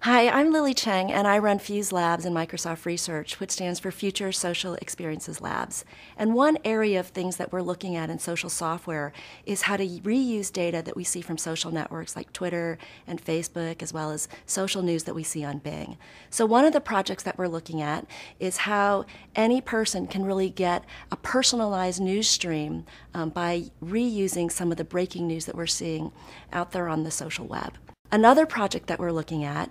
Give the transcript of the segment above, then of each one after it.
Hi, I'm Lily Cheng, and I run Fuse Labs in Microsoft Research, which stands for Future Social Experiences Labs. And one area of things that we're looking at in social software is how to reuse data that we see from social networks like Twitter and Facebook, as well as social news that we see on Bing. So one of the projects that we're looking at is how any person can really get a personalized news stream by reusing some of the breaking news that we're seeing out there on the social web. Another project that we're looking at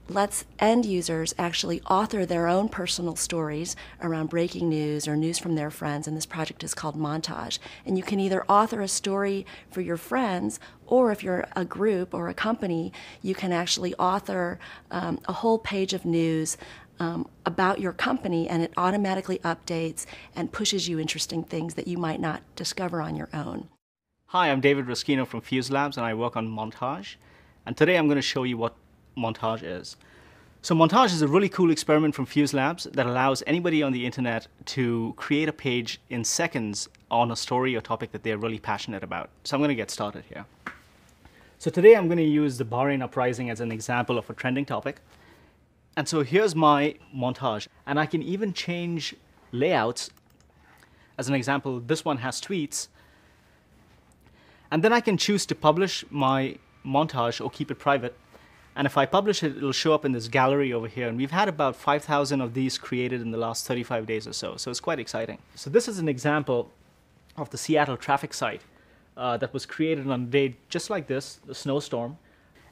lets end users actually author their own personal stories around breaking news or news from their friends, and this project is called Montage. And you can either author a story for your friends, or if you're a group or a company, you can actually author a whole page of news about your company, and it automatically updates and pushes you interesting things that you might not discover on your own. Hi, I'm David Raskino from Fuse Labs, and I work on Montage. And today I'm going to show you what Montage is. So Montage is a really cool experiment from Fuse Labs that allows anybody on the internet to create a page in seconds on a story or topic that they're really passionate about. So I'm going to get started here. So today I'm going to use the Bahrain uprising as an example of a trending topic. And so here's my montage. And I can even change layouts. As an example, this one has tweets. And then I can choose to publish my montage or keep it private. And if I publish it, it'll show up in this gallery over here. And we've had about 5,000 of these created in the last 35 days or so. So it's quite exciting. So this is an example of the Seattle traffic site that was created on a day just like this, a snowstorm.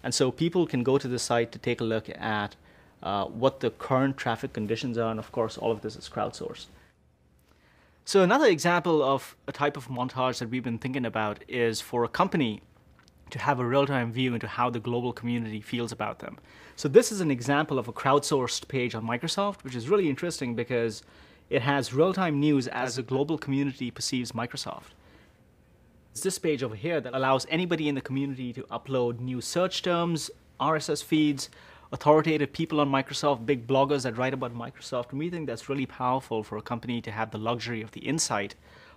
And so people can go to the site to take a look at what the current traffic conditions are. And of course, all of this is crowdsourced. So another example of a type of montage that we've been thinking about is for a company to have a real-time view into how the global community feels about them. So this is an example of a crowdsourced page on Microsoft, which is really interesting because it has real-time news as the global community perceives Microsoft. It's this page over here that allows anybody in the community to upload new search terms, RSS feeds, authoritative people on Microsoft, big bloggers that write about Microsoft, and we think that's really powerful for a company to have the luxury of the insight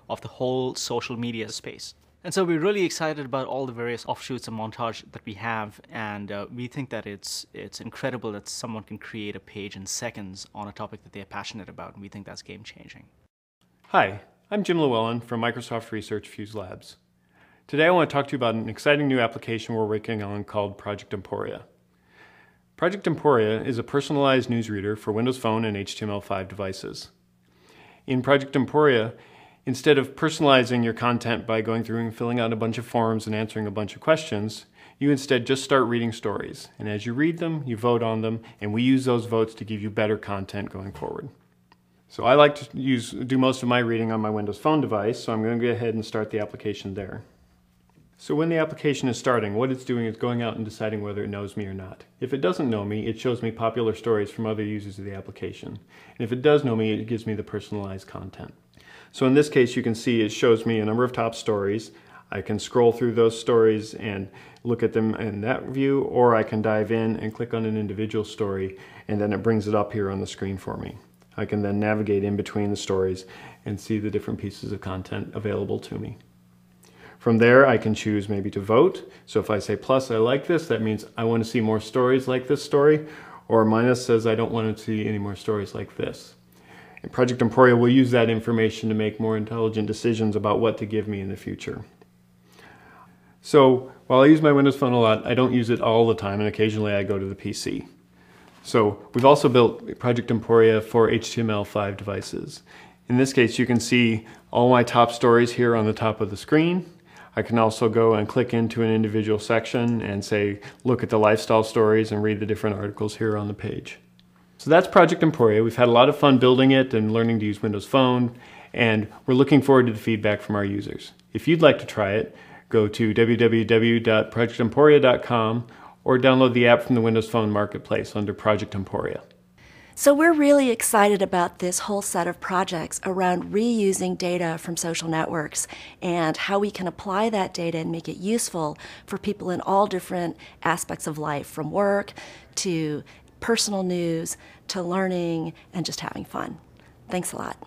of the whole social media space. And so we're really excited about all the various offshoots of Montage that we have, and we think that it's incredible that someone can create a page in seconds on a topic that they're passionate about, and we think that's game-changing. Hi, I'm Jim Llewellyn from Microsoft Research Fuse Labs. Today I want to talk to you about an exciting new application we're working on called Project Emporia. Project Emporia is a personalized newsreader for Windows Phone and HTML5 devices. In Project Emporia, instead of personalizing your content by going through and filling out a bunch of forms and answering a bunch of questions, you instead just start reading stories. And as you read them, you vote on them, and we use those votes to give you better content going forward. So I like to do most of my reading on my Windows Phone device, so I'm going to go ahead and start the application there. So when the application is starting, what it's doing is going out and deciding whether it knows me or not. If it doesn't know me, it shows me popular stories from other users of the application. And if it does know me, it gives me the personalized content. So in this case, you can see it shows me a number of top stories. I can scroll through those stories and look at them in that view, or I can dive in and click on an individual story, and then it brings it up here on the screen for me. I can then navigate in between the stories and see the different pieces of content available to me. From there, I can choose maybe to vote. So if I say plus, I like this, that means I want to see more stories like this story, or minus says I don't want to see any more stories like this. And Project Emporia will use that information to make more intelligent decisions about what to give me in the future. So while I use my Windows Phone a lot, I don't use it all the time, and occasionally I go to the PC. So we've also built Project Emporia for HTML5 devices. In this case, you can see all my top stories here on the top of the screen. I can also go and click into an individual section and say, look at the lifestyle stories and read the different articles here on the page. So that's Project Emporia. We've had a lot of fun building it and learning to use Windows Phone, and we're looking forward to the feedback from our users. If you'd like to try it, go to www.projectemporia.com or download the app from the Windows Phone Marketplace under Project Emporia. So we're really excited about this whole set of projects around reusing data from social networks and how we can apply that data and make it useful for people in all different aspects of life, from work to personal news to learning and just having fun. Thanks a lot.